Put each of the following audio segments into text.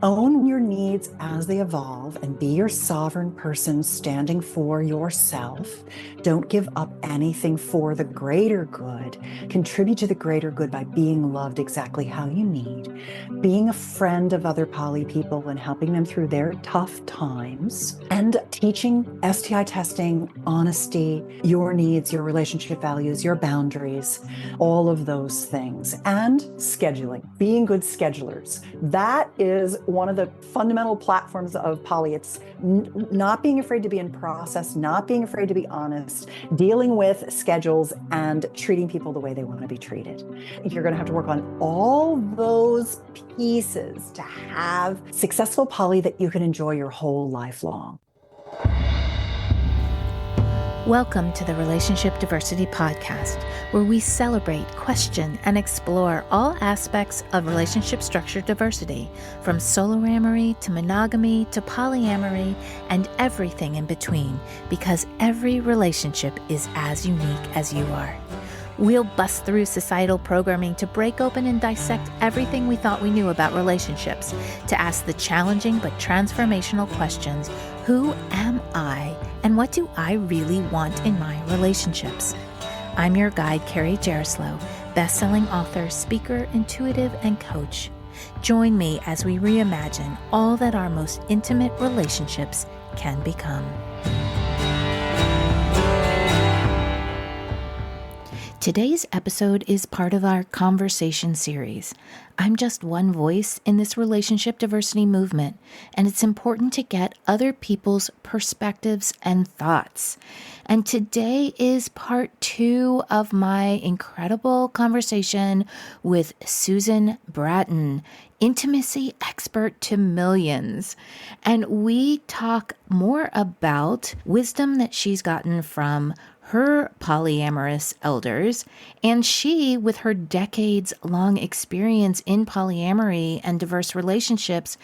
Own your needs as they evolve and be your sovereign person standing for yourself. Don't give up anything for the greater good. Contribute to the greater good by being loved exactly how you need, being a friend of other poly people and helping them through their tough times, and teaching STI testing, honesty, your needs, your relationship values, your boundaries, all of those things, and scheduling, being good schedulers. That is one of the fundamental platforms of poly. It's not being afraid to be in process, not being afraid to be honest, dealing with schedules and treating people the way they want to be treated. You're going to have to work on all those pieces to have successful poly that you can enjoy your whole life long. Welcome to the Relationship Diversity Podcast, where we celebrate, question, and explore all aspects of relationship structure diversity, from soloamory to monogamy to polyamory and everything in between, because every relationship is as unique as you are. We'll bust through societal programming to break open and dissect everything we thought we knew about relationships, to ask the challenging but transformational questions: who am I, and what do I really want in my relationships? I'm your guide, Carrie Jaroslaw, best-selling author, speaker, intuitive, and coach. Join me as we reimagine all that our most intimate relationships can become. Today's episode is part of our conversation series. I'm just one voice in this relationship diversity movement, and it's important to get other people's perspectives and thoughts. And today is part 2 of my incredible conversation with Susan Bratton, intimacy expert to millions. And we talk more about wisdom that she's gotten from her polyamorous elders, and she, with her decades-long experience in polyamory and diverse relationships,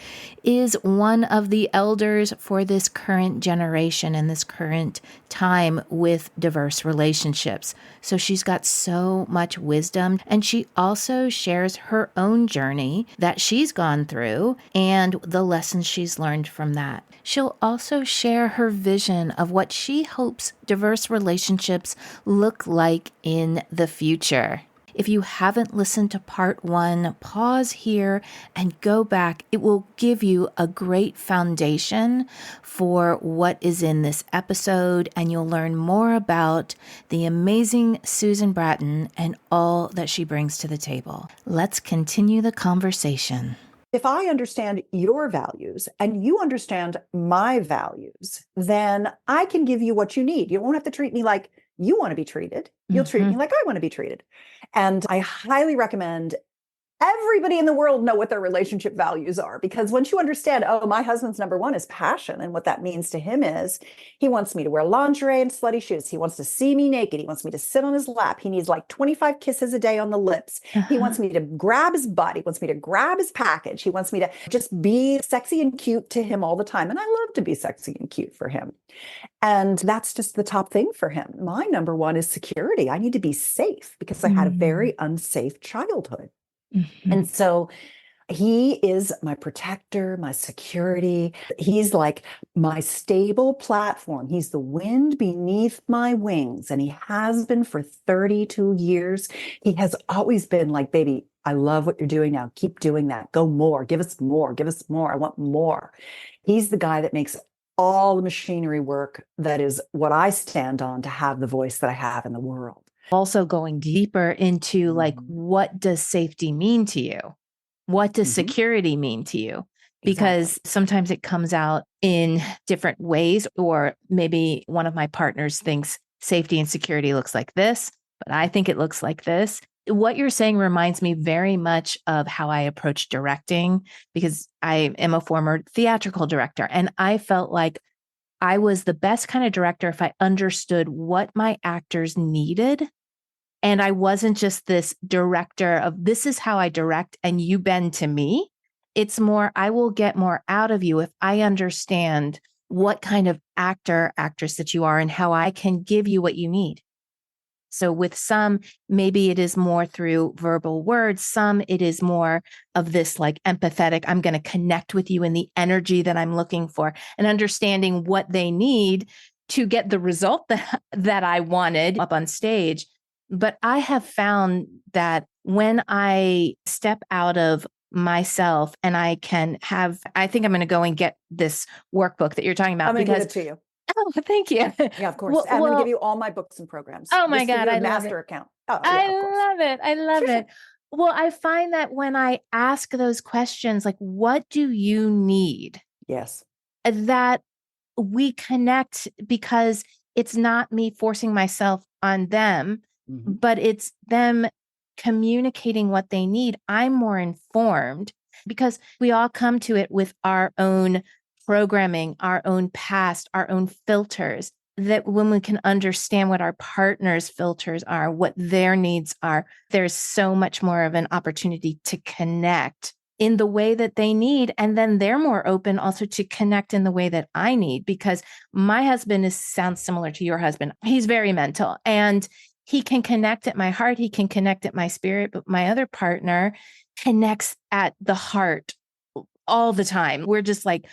is one of the elders for this current generation and this current time with diverse relationships. So she's got so much wisdom, and she also shares her own journey that she's gone through and the lessons she's learned from that. She'll also share her vision of what she hopes diverse relationships look like in the future. If you haven't listened to part 1, pause here and go back. It will give you a great foundation for what is in this episode, and you'll learn more about the amazing Susan Bratton and all that she brings to the table. Let's continue the conversation. If I understand your values and you understand my values, then I can give you what you need. You won't have to treat me like you want to be treated. You'll treat me like I want to be treated. And I highly recommend everybody in the world know what their relationship values are, because once you understand, oh, my husband's number 1 is passion, and what that means to him is he wants me to wear lingerie and slutty shoes. He wants to see me naked. He wants me to sit on his lap. He needs like 25 kisses a day on the lips. He wants me to grab his butt. He wants me to grab his package. He wants me to just be sexy and cute to him all the time. And I love to be sexy and cute for him. And that's just the top thing for him. My number 1 is security. I need to be safe because I had a very unsafe childhood. And so he is my protector, my security. He's like my stable platform. He's the wind beneath my wings. And he has been for 32 years. He has always been like, baby, I love what you're doing now. Keep doing that. Go more. Give us more. Give us more. I want more. He's the guy that makes all the machinery work. That is what I stand on to have the voice that I have in the world. Also going deeper into like, what does safety mean to you? What does security mean to you? Because sometimes it comes out in different ways, or maybe one of my partners thinks safety and security looks like this, but I think it looks like this. What you're saying reminds me very much of how I approach directing, because I am a former theatrical director, and I felt like I was the best kind of director if I understood what my actors needed. And I wasn't just this director of, this is how I direct and you bend to me. It's more, I will get more out of you if I understand what kind of actor, actress that you are and how I can give you what you need. So with some, maybe it is more through verbal words. Some, it is more of this like empathetic, I'm going to connect with you in the energy that I'm looking for and understanding what they need to get the result that I wanted up on stage. But I have found that when I step out of myself and I think I'm going to go and get this workbook that you're talking about. I'm going to give it to you. Oh, thank you. Yeah, of course. I'm going to give you all my books and programs. Oh my Just God, give you a I love master it. account. Oh, I yeah, of course. love it. I love it. Well, I find that when I ask those questions, like, what do you need? Yes. That we connect because it's not me forcing myself on them, but it's them communicating what they need. I'm more informed because we all come to it with our own programming, our own past, our own filters. That when we can understand what our partner's filters are, what their needs are, there's so much more of an opportunity to connect in the way that they need. And then they're more open also to connect in the way that I need, because my husband sounds similar to your husband. He's very mental and he can connect at my heart. He can connect at my spirit, but my other partner connects at the heart all the time. We're just like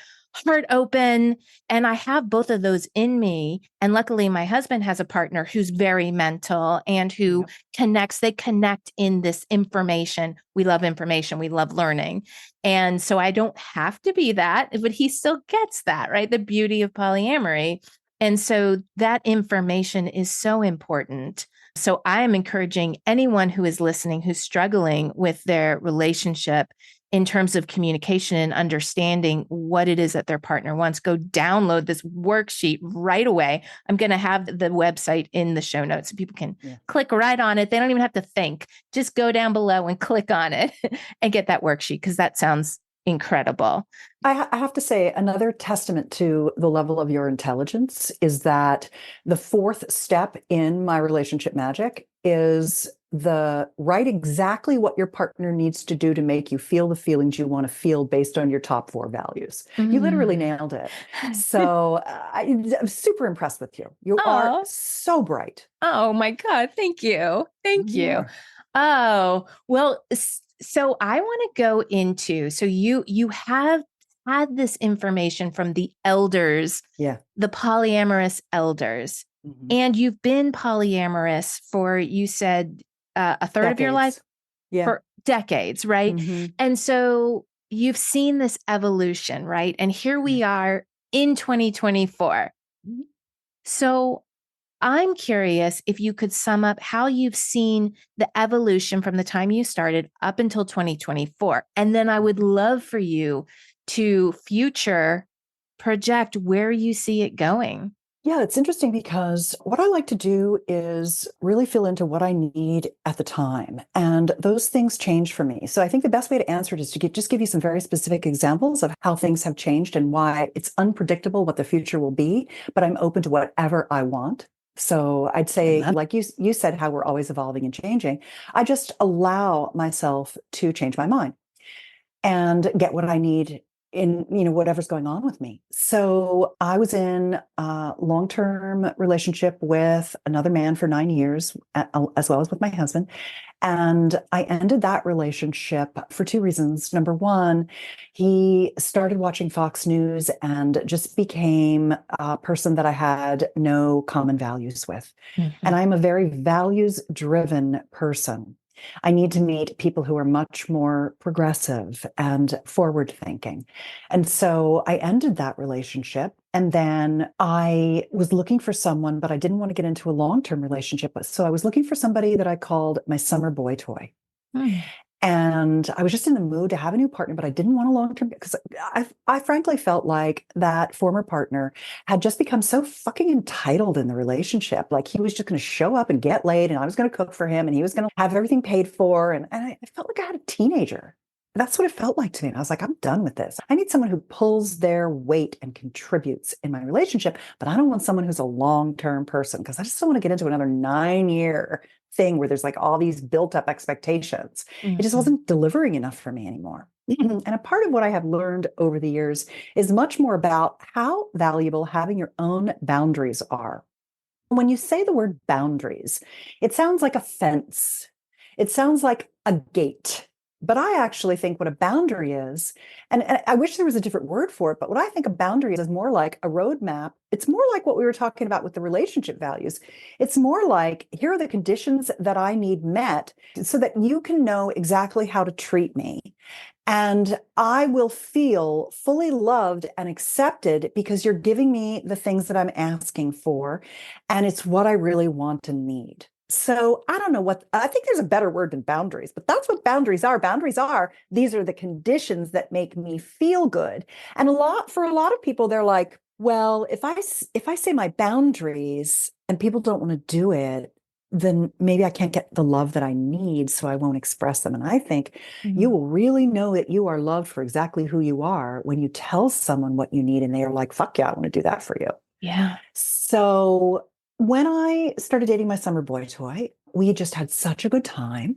heart open. And I have both of those in me. And luckily, my husband has a partner who's very mental and who connects. They connect in this information. We love information. We love learning. And so I don't have to be that, but he still gets that, right? The beauty of polyamory. And so that information is so important. So I am encouraging anyone who is listening, who's struggling with their relationship in terms of communication and understanding what it is that their partner wants, go download this worksheet right away. I'm going to have the website in the show notes so people can click right on it. They don't even have to think. Just go down below and click on it and get that worksheet, because that sounds incredible. I have to say, another testament to the level of your intelligence is that the fourth step in my relationship magic is write exactly what your partner needs to do to make you feel the feelings you want to feel based on your top 4 values. You literally nailed it. So I'm super impressed with you. You are so bright. Oh my God. Thank you. Thank you. Oh, well, so I want to go into, so you have had this information from the elders, the polyamorous elders, and you've been polyamorous for, you said, a third of your life, for decades, right? And so you've seen this evolution, right? And here we are in 2024. So I'm curious if you could sum up how you've seen the evolution from the time you started up until 2024. And then I would love for you to future project where you see it going. Yeah, it's interesting because what I like to do is really fill into what I need at the time. And those things change for me. So I think the best way to answer it is to just give you some very specific examples of how things have changed and why it's unpredictable what the future will be, but I'm open to whatever I want. So I'd say, like you said, how we're always evolving and changing. I just allow myself to change my mind and get what I need in, whatever's going on with me. So I was in a long-term relationship with another man for 9 years, as well as with my husband. And I ended that relationship for 2 reasons. Number one, he started watching Fox News and just became a person that I had no common values with. And I'm a very values-driven person. I need to meet people who are much more progressive and forward thinking. And so I ended that relationship. And then I was looking for someone, but I didn't want to get into a long-term relationship. So I was looking for somebody that I called my summer boy toy. And I was just in the mood to have a new partner, but I didn't want a long-term, because I frankly felt like that former partner had just become so fucking entitled in the relationship. Like he was just going to show up and get laid, and I was going to cook for him, and he was going to have everything paid for. And I felt like I had a teenager. That's what it felt like to me. And I was like, I'm done with this. I need someone who pulls their weight and contributes in my relationship, but I don't want someone who's a long-term person, because I just don't want to get into another 9-year thing where there's like all these built up expectations. It just wasn't delivering enough for me anymore. And a part of what I have learned over the years is much more about how valuable having your own boundaries are. When you say the word boundaries, it sounds like a fence. It sounds like a gate. But I actually think what a boundary is, and I wish there was a different word for it, but what I think a boundary is more like a roadmap. It's more like what we were talking about with the relationship values. It's more like, here are the conditions that I need met so that you can know exactly how to treat me. And I will feel fully loved and accepted because you're giving me the things that I'm asking for. And it's what I really want and need. So I don't know what, I think there's a better word than boundaries, but that's what boundaries are. Boundaries are, these are the conditions that make me feel good. And for a lot of people, they're like, well, if I say my boundaries and people don't want to do it, then maybe I can't get the love that I need, so I won't express them. And I think you will really know that you are loved for exactly who you are when you tell someone what you need and they are like, fuck yeah, I want to do that for you. Yeah. So when I started dating my summer boy toy, we just had such a good time.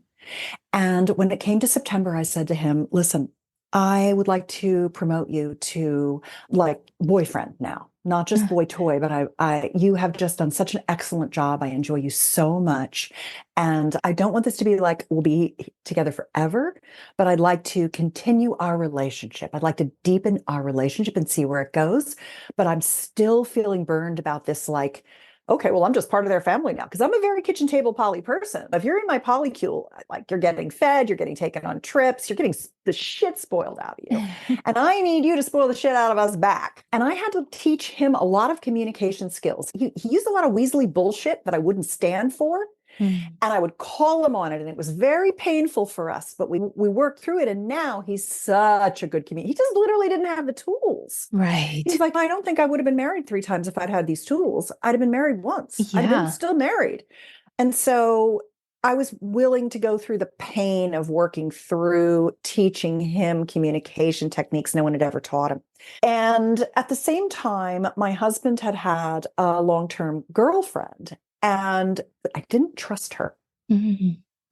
And when it came to September, I said to him, listen, I would like to promote you to like boyfriend now, not just boy toy, but you have just done such an excellent job. I enjoy you so much. And I don't want this to be like, we'll be together forever, but I'd like to continue our relationship. I'd like to deepen our relationship and see where it goes. But I'm still feeling burned about this, like, okay, well, I'm just part of their family now because I'm a very kitchen table poly person. If you're in my polycule, like you're getting fed, you're getting taken on trips, you're getting the shit spoiled out of you. And I need you to spoil the shit out of us back. And I had to teach him a lot of communication skills. He used a lot of Weasley bullshit that I wouldn't stand for. And I would call him on it, and it was very painful for us, but we worked through it. And now he's such a good comedian. He just literally didn't have the tools. Right. He's like, I don't think I would have been married 3 times if I'd had these tools. I'd have been married once. I'd have been still married. And so I was willing to go through the pain of working through teaching him communication techniques no one had ever taught him. And at the same time, my husband had a long-term girlfriend, and I didn't trust her.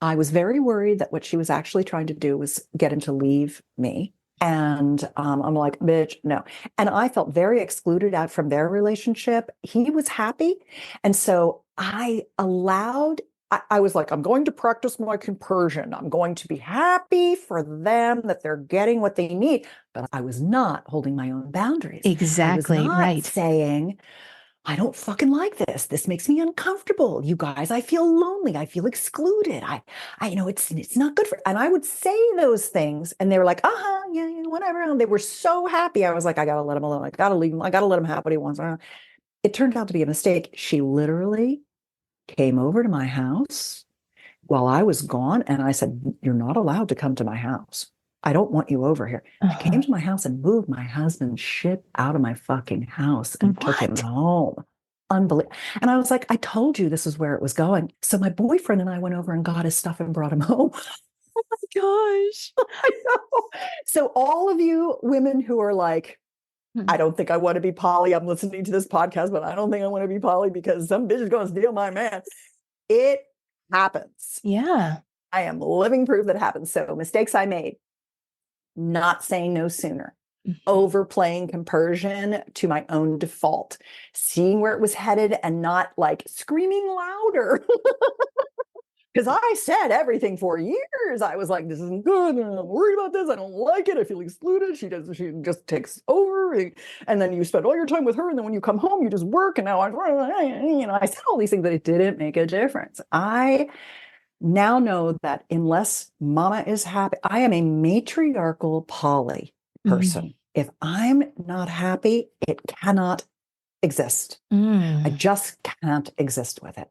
I was very worried that what she was actually trying to do was get him to leave me. And I'm like, bitch, no. And I felt very excluded out from their relationship. He was happy. And so I was like, I'm going to practice my compersion. I'm going to be happy for them that they're getting what they need. But I was not holding my own boundaries. Exactly. I was not right. saying, I don't fucking like this. This makes me uncomfortable. You guys, I feel lonely. I feel excluded. It's not good for, and I would say those things and they were like, yeah, whatever. And they were so happy. I was like, I got to let him alone. I got to leave him. I got to let him have what he wants. It turned out to be a mistake. She literally came over to my house while I was gone. And I said, you're not allowed to come to my house. I don't want you over here. She came to my house and moved my husband's shit out of my fucking house and took him home. Unbelievable. And I was like, I told you this is where it was going. So my boyfriend and I went over and got his stuff and brought him home. Oh my gosh. I know. So all of you women who are like, I don't think I want to be poly. I'm listening to this podcast, but I don't think I want to be poly because some bitch is going to steal my man. It happens. Yeah. I am living proof that it happens. So mistakes I made. Not saying no sooner, overplaying compersion to my own default, seeing where it was headed and not like screaming louder. Because I said everything for years. I was like, this isn't good. I'm worried about this. I don't like it. I feel excluded. She just takes over. And then you spend all your time with her. And then when you come home, you just work. And now I said all these things, but it didn't make a difference. I now know that unless mama is happy, I am a matriarchal poly person. If I'm not happy, it cannot exist. I just can't exist with it.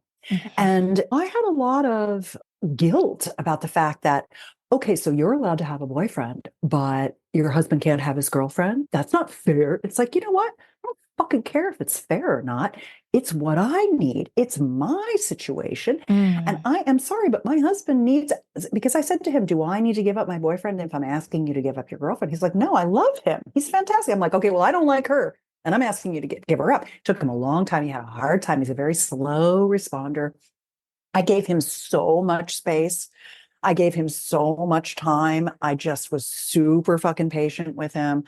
And I had a lot of guilt about the fact that, okay, so you're allowed to have a boyfriend, but your husband can't have his girlfriend. That's not fair. It's like, you know what? I don't fucking care if it's fair or not. It's what I need. It's my situation. And I am sorry, but my husband needs, because I said to him, do I need to give up my boyfriend if I'm asking you to give up your girlfriend? He's like, no, I love him. He's fantastic. I'm like, okay, well, I don't like her. And I'm asking you to give her up. It took him a long time. He had a hard time. He's a very slow responder. I gave him so much space. I gave him so much time. I just was super fucking patient with him.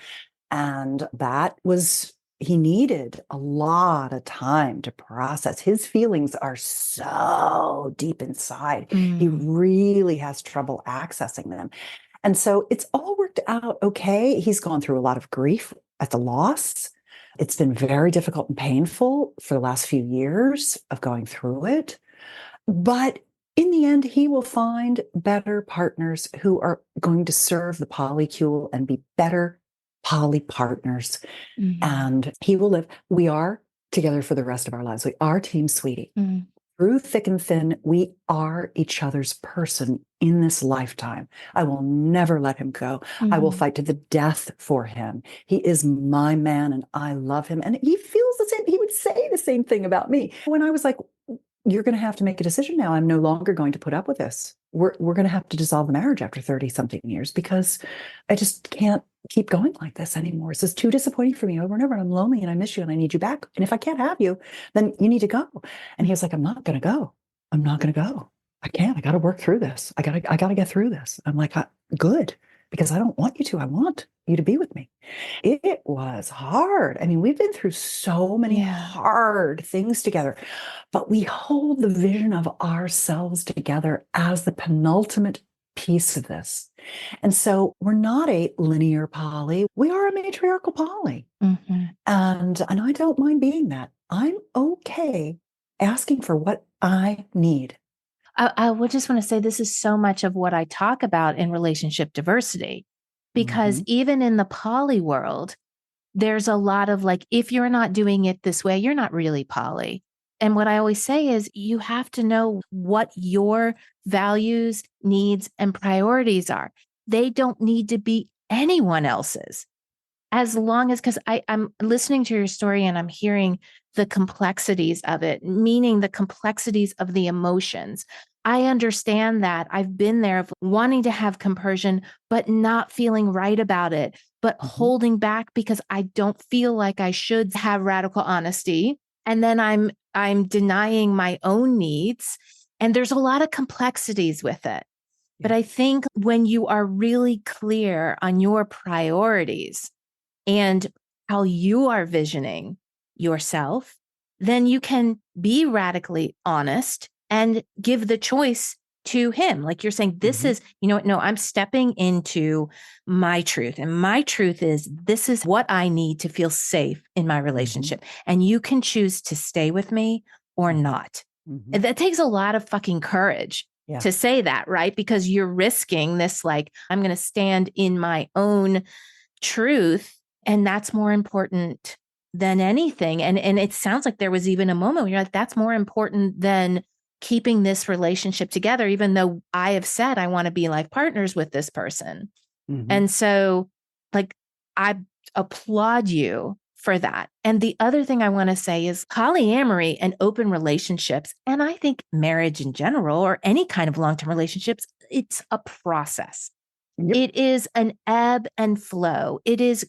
And that was he needed a lot of time to process. His feelings are so deep inside. He really has trouble accessing them. And so it's all worked out okay. He's gone through a lot of grief at the loss. It's been very difficult and painful for the last few years of going through it. But in the end, he will find better partners who are going to serve the polycule and be better poly partners. And he will live. We are together for the rest of our lives. We are Team Sweetie. Through thick and thin, we are each other's person in this lifetime. I will never let him go. I will fight to the death for him. He is my man and I love him. And he feels the same. He would say the same thing about me. When I was like, you're going to have to make a decision now. I'm no longer going to put up with this. We're going to have to dissolve the marriage after 30 something years because I just can't keep going like this anymore. This is too disappointing for me over and over. And I'm lonely and I miss you and I need you back. And if I can't have you, then you need to go. And he was like, I'm not going to go. I'm not going to go. I can't. I got to work through this. I got to get through this. I'm like, good, because I don't want you to. I want you to be with me. It was hard. I mean, we've been through so many hard things together, but we hold the vision of ourselves together as the penultimate piece of this. And so we're not a linear poly. We are a matriarchal poly. And I don't mind being that. I'm okay asking for what I need. I would just want to say this is so much of what I talk about in relationship diversity, because even in the poly world, there's a lot of like, if you're not doing it this way, you're not really poly. And what I always say is you have to know what your values, needs, and priorities are. They don't need to be anyone else's. As long as, because I'm listening to your story and I'm hearing the complexities of it, meaning the complexities of the emotions. I understand that. I've been there of wanting to have compersion, but not feeling right about it, but holding back because I don't feel like I should have radical honesty. And then I'm denying my own needs. And there's a lot of complexities with it. But I think when you are really clear on your priorities and how you are visioning yourself, then you can be radically honest and give the choice to him. Like you're saying, this is, you know what? No, I'm stepping into my truth. And my truth is, this is what I need to feel safe in my relationship. And you can choose to stay with me or not. And that takes a lot of fucking courage to say that, right? Because you're risking this, like, I'm going to stand in my own truth. And that's more important than anything. And it sounds like there was even a moment where you're like, that's more important than keeping this relationship together, even though I have said I want to be like partners with this person. And so, like, I applaud you for that. And the other thing I want to say is polyamory and open relationships, and I think marriage in general, or any kind of long-term relationships, it's a process. It is an ebb and flow. It is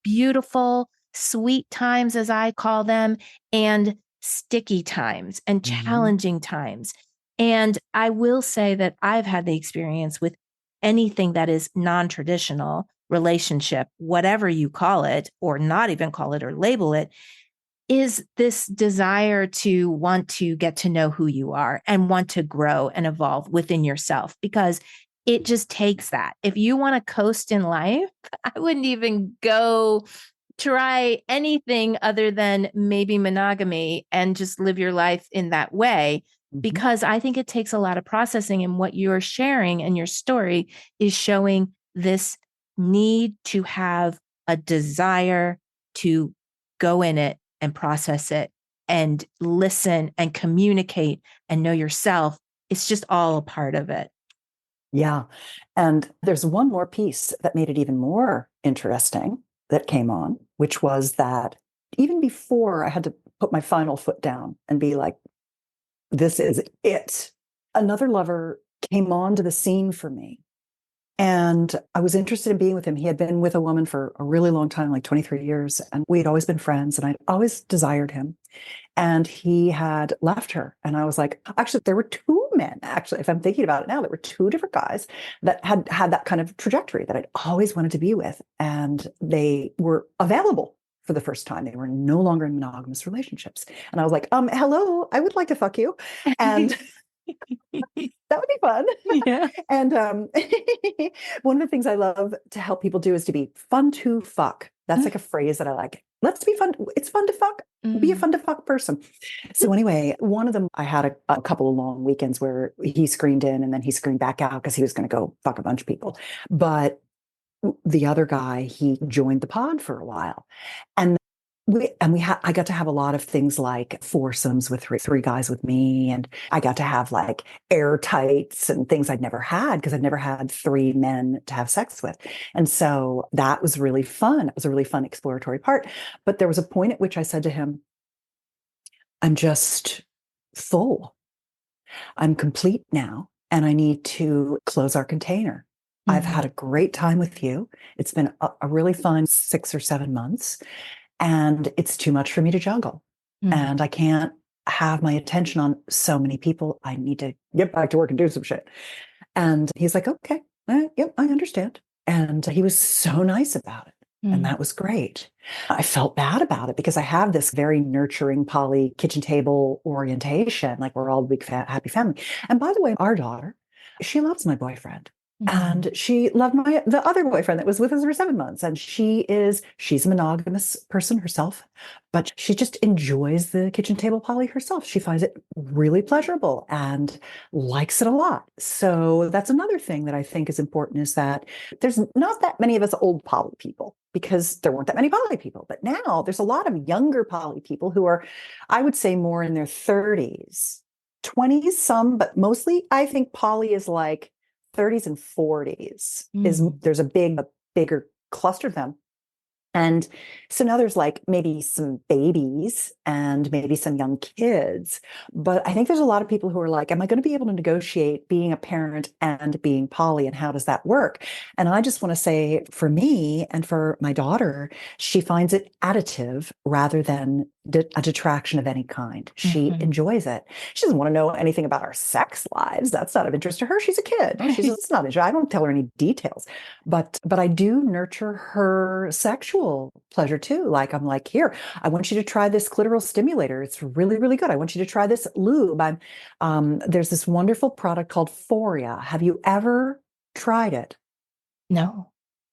beautiful, sweet times, as I call them, and sticky times and challenging times. And I will say that I've had the experience with anything that is non-traditional relationship, whatever you call it, or not even call it or label it, is this desire to want to get to know who you are and want to grow and evolve within yourself, because it just takes that. If you want to coast in life, I wouldn't even go try anything other than maybe monogamy and just live your life in that way, because I think it takes a lot of processing. And what you're sharing and your story is showing this need to have a desire to go in it and process it and listen and communicate and know yourself. It's just all a part of it. Yeah. And there's one more piece that made it even more interesting that came on, which was that even before I had to put my final foot down and be like, this is it, another lover came onto the scene for me. And I was interested in being with him. He had been with a woman for a really long time, like 23 years. And we had always been friends and I'd always desired him. And he had left her. And I was like, actually, there were two men, actually, if I'm thinking about it now, there were two different guys that had that kind of trajectory that I'd always wanted to be with. And they were available for the first time. They were no longer in monogamous relationships. And I was like, hello, I would like to fuck you. And that would be fun. Yeah. And one of the things I love to help people do is to be fun to fuck. That's like a phrase that I like. Let's be fun. It's fun to fuck. Be a fun to fuck person. So anyway, one of them, I had a couple of long weekends where he screened in and then he screened back out because he was going to go fuck a bunch of people. But the other guy, he joined the pod for a while. And I got to have a lot of things like foursomes with three guys with me. And I got to have like air tights and things I'd never had because I'd never had three men to have sex with. And so that was really fun. It was a really fun exploratory part. But there was a point at which I said to him, I'm just full. I'm complete now. And I need to close our container. I've had a great time with you. It's been a really fun 6 or 7 months. And it's too much for me to juggle. And I can't have my attention on so many people. I need to get back to work and do some shit. And he's like, okay, yep, I understand. And he was so nice about it. And that was great. I felt bad about it because I have this very nurturing poly kitchen table orientation. Like we're all a big happy family. And by the way, our daughter, she loves my boyfriend. And she loved the other boyfriend that was with us for 7 months. And she's a monogamous person herself, but she just enjoys the kitchen table poly herself. She finds it really pleasurable and likes it a lot. So that's another thing that I think is important is that there's not that many of us old poly people because there weren't that many poly people. But now there's a lot of younger poly people who are, I would say, more in their 30s, 20s, some, but mostly I think poly is like 30s and 40s there's a bigger cluster of them. And so now there's like maybe some babies and maybe some young kids. But I think there's a lot of people who are like, am I going to be able to negotiate being a parent and being poly? And how does that work? And I just want to say for me and for my daughter, she finds it additive rather than a detraction of any kind. She enjoys it. She doesn't want to know anything about our sex lives. That's not of interest to her. She's a kid. It's not interesting. I don't tell her any details, but I do nurture her sexual pleasure too. Like I'm like, here, I want you to try this clitoral stimulator. It's really, really good. I want you to try this lube. There's this wonderful product called Foria. Have you ever tried it? No.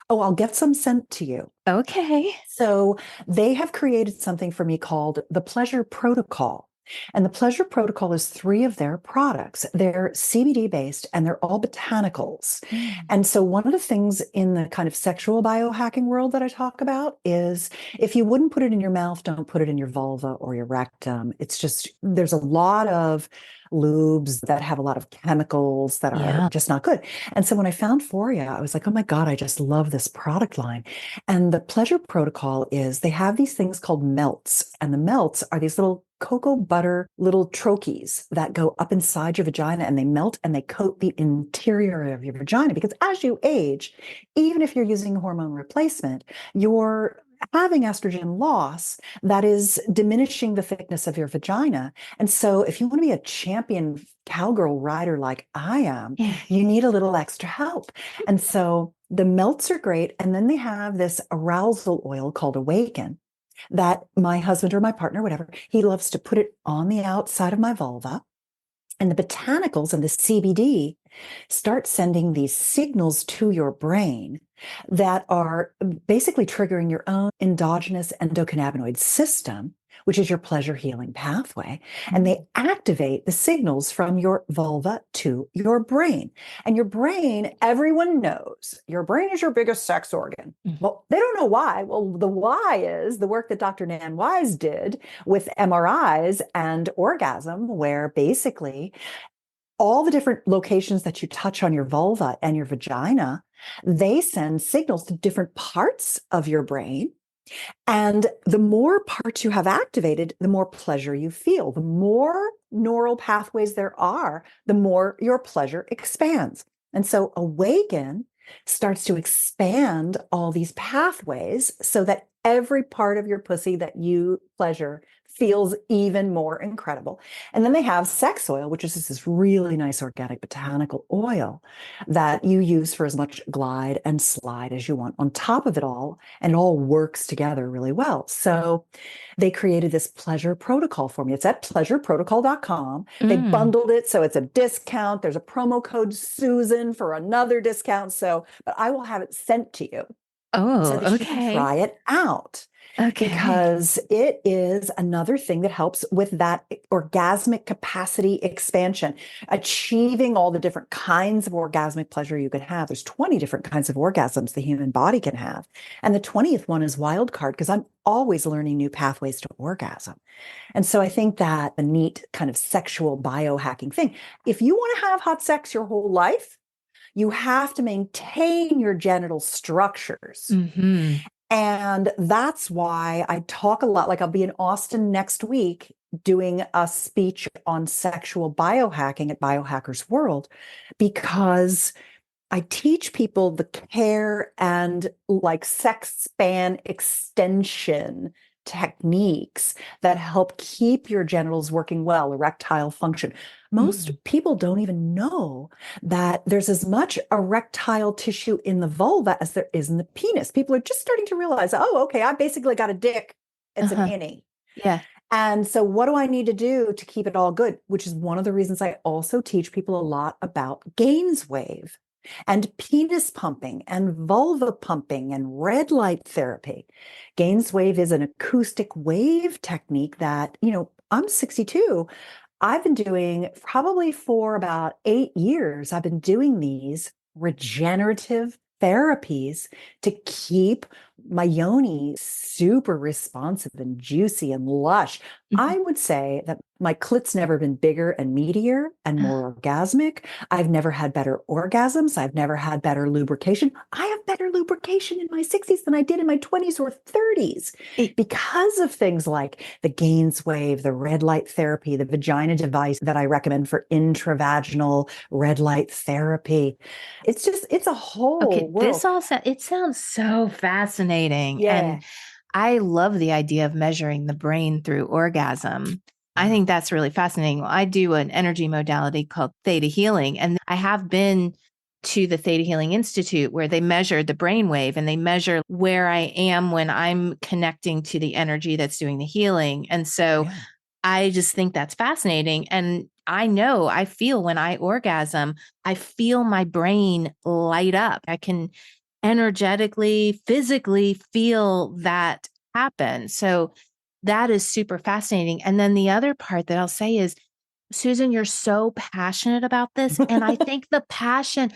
Oh, I'll get some sent to you. Okay. So they have created something for me called the Pleasure Protocol. And the Pleasure Protocol is 3 of their products. They're CBD based and they're all botanicals. And so one of the things in the kind of sexual biohacking world that I talk about is if you wouldn't put it in your mouth, don't put it in your vulva or your rectum. It's just, there's a lot of lubes that have a lot of chemicals that are just not good. And so when I found Foria, I was like, oh my God, I just love this product line. And the Pleasure Protocol is they have these things called melts. And the melts are these little cocoa butter little troches that go up inside your vagina and they melt and they coat the interior of your vagina. Because as you age, even if you're using hormone replacement, you're having estrogen loss that is diminishing the thickness of your vagina. And so if you want to be a champion cowgirl rider like I am, you need a little extra help. And so the melts are great. And then they have this arousal oil called Awaken that my husband or my partner, whatever, he loves to put it on the outside of my vulva. And the botanicals and the CBD start sending these signals to your brain that are basically triggering your own endogenous endocannabinoid system, which is your pleasure healing pathway. And they activate the signals from your vulva to your brain. And your brain, everyone knows, your brain is your biggest sex organ. Well, they don't know why. Well, the why is the work that Dr. Nan Wise did with MRIs and orgasm, where basically all the different locations that you touch on your vulva and your vagina, they send signals to different parts of your brain. And the more parts you have activated, the more pleasure you feel. The more neural pathways there are, the more your pleasure expands. And so Awaken starts to expand all these pathways so that every part of your pussy that you pleasure feels even more incredible. And then they have sex oil, which is just this really nice organic botanical oil that you use for as much glide and slide as you want on top of it all. And it all works together really well. So they created this pleasure protocol for me. It's at pleasureprotocol.com. They bundled it. So it's a discount. There's a promo code Susan for another discount. So, but I will have it sent to you so Oh, that you can okay. try it out. Okay. Because it is another thing that helps with that orgasmic capacity expansion, achieving all the different kinds of orgasmic pleasure you can have. There's 20 different kinds of orgasms the human body can have. And the 20th one is wild card because I'm always learning new pathways to orgasm. And so I think that a neat kind of sexual biohacking thing. If you want to have hot sex your whole life, you have to maintain your genital structures. Mm-hmm. And that's why I talk a lot. Like I'll be in Austin next week doing a speech on sexual biohacking at Biohackers World, because I teach people the care and like sex span extension techniques that help keep your genitals working well, erectile function. Most people don't even know that there's as much erectile tissue in the vulva as there is in the penis. People are just starting to realize, oh, okay, I basically got a dick. It's an innie. Yeah. And so what do I need to do to keep it all good? Which is one of the reasons I also teach people a lot about Gainswave and penis pumping and vulva pumping and red light therapy. Gainswave is an acoustic wave technique that, I'm 62. I've been doing probably for about 8 years. I've been doing these regenerative therapies to keep my yoni super responsive and juicy and lush. I would say that my clit's never been bigger and meatier and more orgasmic. I've never had better orgasms. I've never had better lubrication. I have better lubrication in my 60s than I did in my 20s or 30s because of things like the Gainswave, the red light therapy, the vagina device that I recommend for intravaginal red light therapy. It's a whole world. It sounds so fascinating. Yeah. And I love the idea of measuring the brain through orgasm. I think that's really fascinating. I do an energy modality called theta healing, and I have been to the Theta Healing Institute where they measure the brainwave and they measure where I am when I'm connecting to the energy that's doing the healing. And so I just think that's fascinating. And I feel when I orgasm, I feel my brain light up. I can energetically, physically feel that happen. So that is super fascinating. And then the other part that I'll say is, Susan, you're so passionate about this. And I think the passion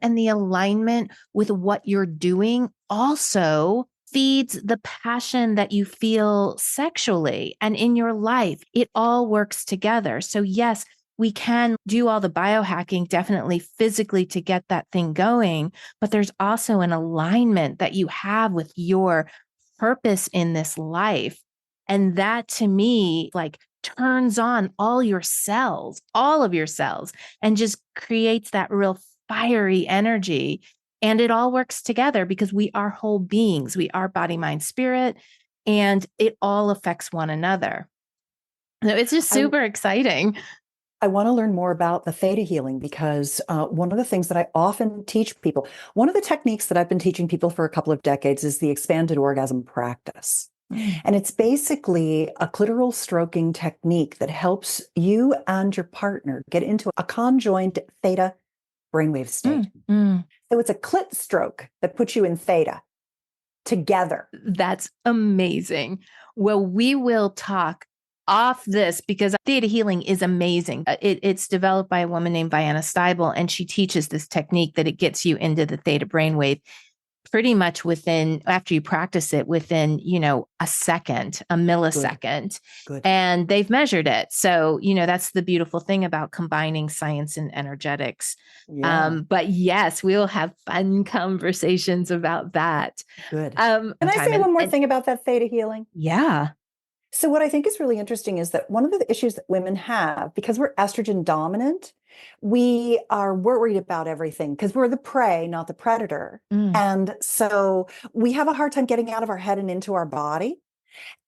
and the alignment with what you're doing also feeds the passion that you feel sexually and in your life. It all works together. So yes, we can do all the biohacking definitely physically to get that thing going, but there's also an alignment that you have with your purpose in this life. And that to me, like, turns on all of your cells, and just creates that real fiery energy. And it all works together because we are whole beings. We are body, mind, spirit, and it all affects one another. So it's just super exciting. I want to learn more about the theta healing because one of the things that I often teach people, one of the techniques that I've been teaching people for a couple of decades is the expanded orgasm practice. And it's basically a clitoral stroking technique that helps you and your partner get into a conjoined theta brainwave state. So it's a clit stroke that puts you in theta together. That's amazing. Well, we will talk off this because theta healing is amazing. It's developed by a woman named Vianna Steibel, and she teaches this technique that it gets you into the theta brainwave pretty much after you practice it within, a second, a millisecond. Good. And they've measured it. So, that's the beautiful thing about combining science and energetics. Yeah. But yes, we'll have fun conversations about that. Good. Can I say one more thing about that theta healing? Yeah. So what I think is really interesting is that one of the issues that women have, because we're estrogen dominant, we're worried about everything because we're the prey, not the predator. Mm. And so we have a hard time getting out of our head and into our body.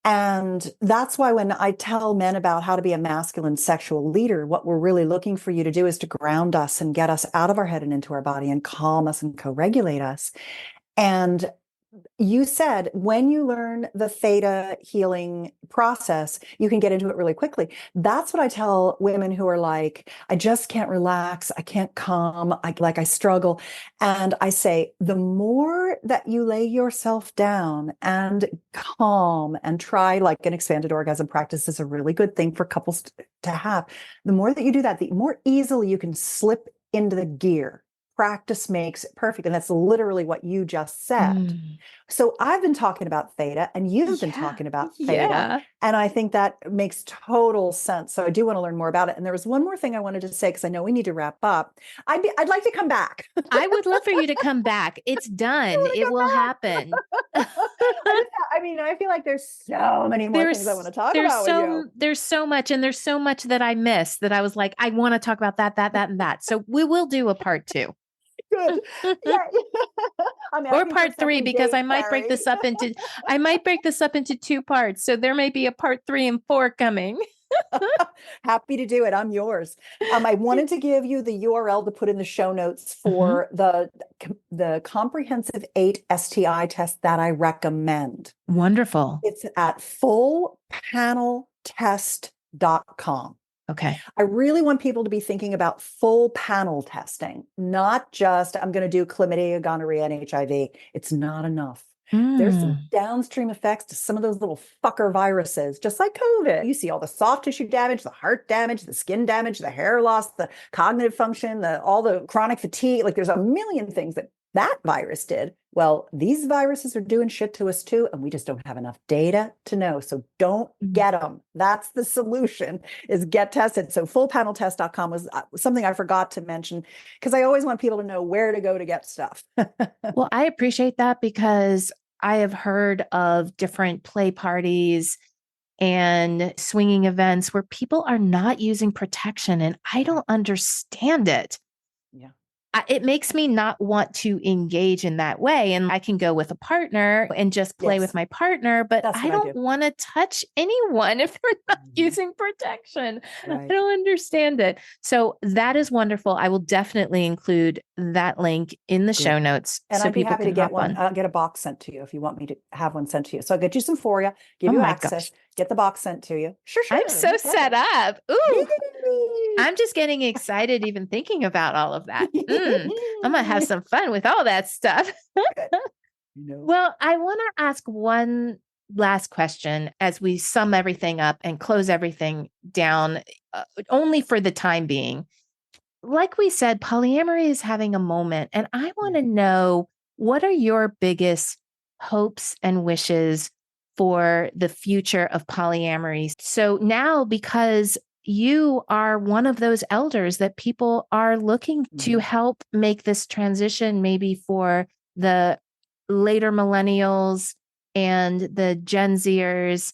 And that's why when I tell men about how to be a masculine sexual leader, what we're really looking for you to do is to ground us and get us out of our head and into our body and calm us and co-regulate us. And you said when you learn the theta healing process, you can get into it really quickly. That's what I tell women who are like, I just can't relax. I can't calm. I struggle. And I say, the more that you lay yourself down and calm and try, like an expanded orgasm practice is a really good thing for couples to have. The more that you do that, the more easily you can slip into the gear. Practice makes perfect. And that's literally what you just said. Mm. So I've been talking about theta and you've been Yeah. talking about theta. Yeah. And I think that makes total sense. So I do want to learn more about it. And there was one more thing I wanted to say, because I know we need to wrap up. I'd like to come back. I would love for you to come back. It's I done. want to It come will back. happen. I feel like there's so many more things I want to talk about with you. There's so much, and there's so much that I missed that I was like, I want to talk about that, and that. So we will do a part 2. Good. Yeah. I'm Or asking for a part 3, second because date, I might break Carrie. this up into 2 parts. So there may be a part 3 and 4 coming. Happy to do it. I'm yours. I wanted to give you the URL to put in the show notes for the comprehensive 8 STI test that I recommend. Wonderful. It's at fullpaneltest.com. Okay. I really want people to be thinking about full panel testing, not just I'm going to do chlamydia, gonorrhea, and HIV. It's not enough. There's some downstream effects to some of those little fucker viruses, just like COVID. You see all the soft tissue damage, the heart damage, the skin damage, the hair loss, the cognitive function, all the chronic fatigue. Like there's a million things that virus did. Well, these viruses are doing shit to us too, and we just don't have enough data to know. So don't get them. That's the solution, is get tested. So fullpaneltest.com was something I forgot to mention, because I always want people to know where to go to get stuff. Well, I appreciate that, because I have heard of different play parties and swinging events where people are not using protection, and I don't understand it. Yeah. It makes me not want to engage in that way. And I can go with a partner and just play with my partner, but I don't want to touch anyone if they're not using protection. Right. I don't understand it. So that is wonderful. I will definitely include that link in the show notes. And so I'd be happy to get one. on. I'll get a box sent to you if you want me to have one sent to you. So I'll get you some for you, give you access, get the box sent to you. Sure. I'm so set up. Ooh. I'm just getting excited even thinking about all of that. I'm going to have some fun with all that stuff. Well, I want to ask one last question as we sum everything up and close everything down, only for the time being. Like we said, polyamory is having a moment, and I want to know, what are your biggest hopes and wishes for the future of polyamory? So now, because you are one of those elders that people are looking to help make this transition, maybe for the later millennials and the Gen Zers,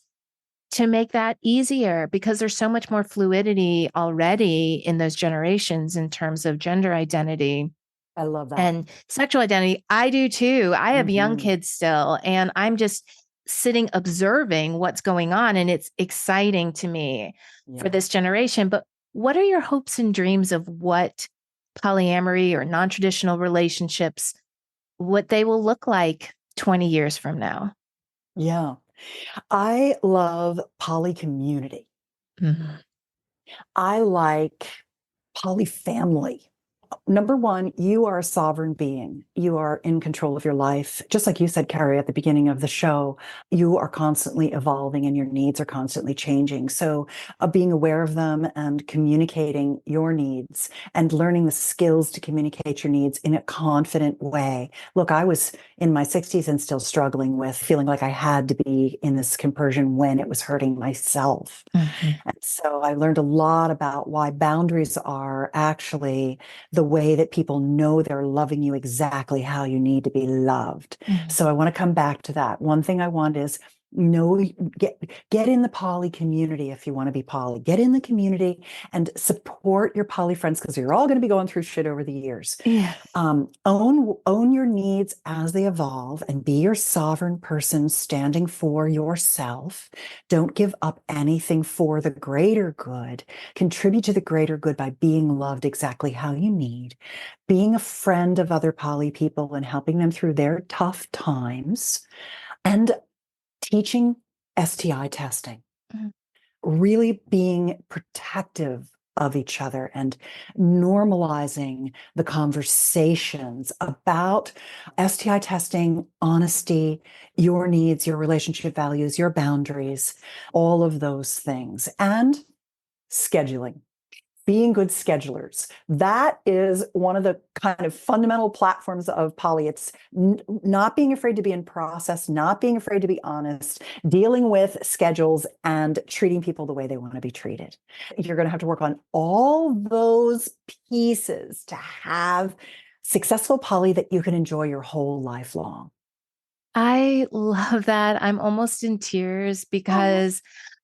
to make that easier, because there's so much more fluidity already in those generations in terms of gender identity. I love that. And sexual identity. I do too. I have young kids still, and I'm just sitting observing what's going on, and it's exciting to me for this generation. But what are your hopes and dreams of what polyamory or non-traditional relationships, what they will look like 20 years from now? Yeah. I love poly community. I like poly family. Number one, you are a sovereign being. You are in control of your life. Just like you said, Carrie, at the beginning of the show, you are constantly evolving and your needs are constantly changing. So being aware of them and communicating your needs and learning the skills to communicate your needs in a confident way. Look, I was in my 60s and still struggling with feeling like I had to be in this compersion when it was hurting myself. And so I learned a lot about why boundaries are actually the way that people know they're loving you exactly how you need to be loved. So I want to come back to that. One thing I want is know, get in the poly community if you want to be poly. Get in the community and support your poly friends, because you're all going to be going through shit over the years. Yeah. Own your needs as they evolve, and be your sovereign person standing for yourself. Don't give up anything for the greater good. Contribute to the greater good by being loved exactly how you need, being a friend of other poly people and helping them through their tough times, and teaching STI testing, really being protective of each other and normalizing the conversations about STI testing, honesty, your needs, your relationship values, your boundaries, all of those things, and scheduling. Being good schedulers. That is one of the kind of fundamental platforms of poly. It's not being afraid to be in process, not being afraid to be honest, dealing with schedules and treating people the way they want to be treated. You're going to have to work on all those pieces to have successful poly that you can enjoy your whole life long. I love that. I'm almost in tears because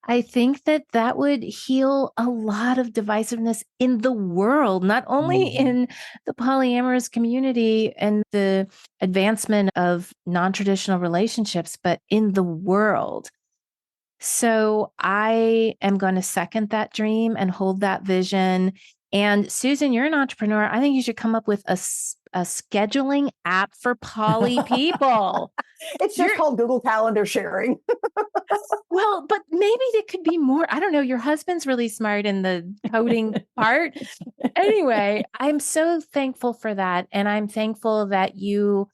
I think that that would heal a lot of divisiveness in the world, not only in the polyamorous community and the advancement of non-traditional relationships, but in the world. So I am going to second that dream and hold that vision. And Susan, you're an entrepreneur. I think you should come up with a scheduling app for poly people. It's just called Google Calendar sharing. Well, but maybe there could be more. I don't know. Your husband's really smart in the coding part. Anyway, I'm so thankful for that. And I'm thankful that you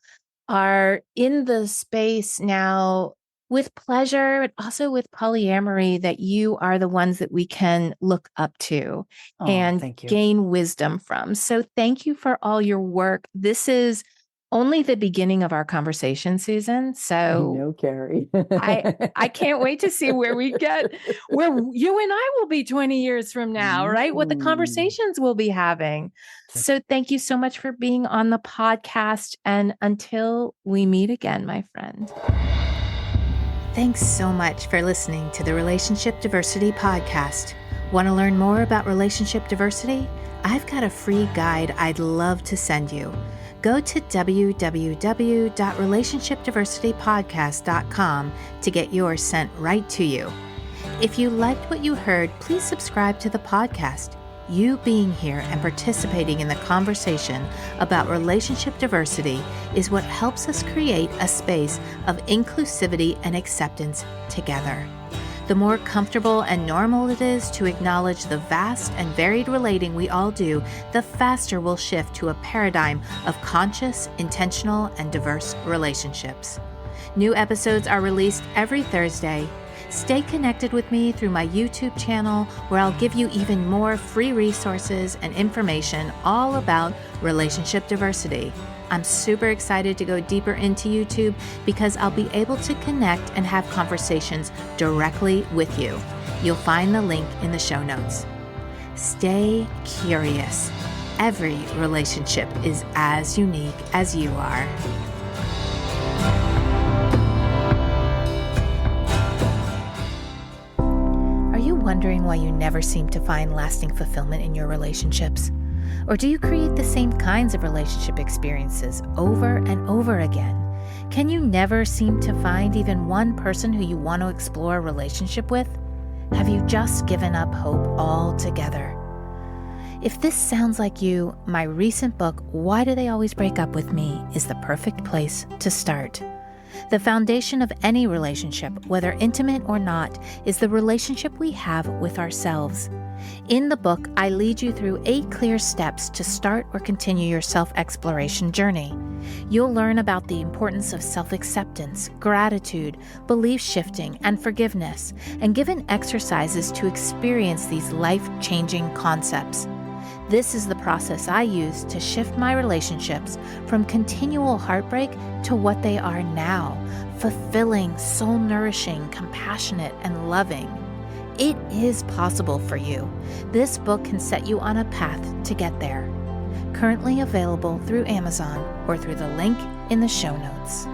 are in the space now with pleasure, but also with polyamory, that you are the ones that we can look up to and gain wisdom from. So thank you for all your work. This is only the beginning of our conversation, Susan. So no, Carrie. I can't wait to see where we get, where you and I will be 20 years from now, right? What the conversations we'll be having. So thank you so much for being on the podcast. And until we meet again, my friend. Thanks so much for listening to the Relationship Diversity Podcast. Want to learn more about relationship diversity? I've got a free guide I'd love to send you. Go to www.relationshipdiversitypodcast.com to get yours sent right to you. If you liked what you heard, please subscribe to the podcast. You being here and participating in the conversation about relationship diversity is what helps us create a space of inclusivity and acceptance together. The more comfortable and normal it is to acknowledge the vast and varied relating we all do, the faster we'll shift to a paradigm of conscious, intentional, and diverse relationships. New episodes are released every Thursday. Stay connected with me through my YouTube channel, where I'll give you even more free resources and information all about relationship diversity. I'm super excited to go deeper into YouTube because I'll be able to connect and have conversations directly with you. You'll find the link in the show notes. Stay curious. Every relationship is as unique as you are. Are you wondering why you never seem to find lasting fulfillment in your relationships? Or do you create the same kinds of relationship experiences over and over again? Can you never seem to find even one person who you want to explore a relationship with? Have you just given up hope altogether? If this sounds like you, my recent book, Why Do They Always Break Up With Me, is the perfect place to start. The foundation of any relationship, whether intimate or not, is the relationship we have with ourselves. In the book, I lead you through 8 clear steps to start or continue your self-exploration journey. You'll learn about the importance of self-acceptance, gratitude, belief shifting, and forgiveness, and given exercises to experience these life-changing concepts. This is the process I use to shift my relationships from continual heartbreak to what they are now, fulfilling, soul-nourishing, compassionate, and loving. It is possible for you. This book can set you on a path to get there. Currently available through Amazon or through the link in the show notes.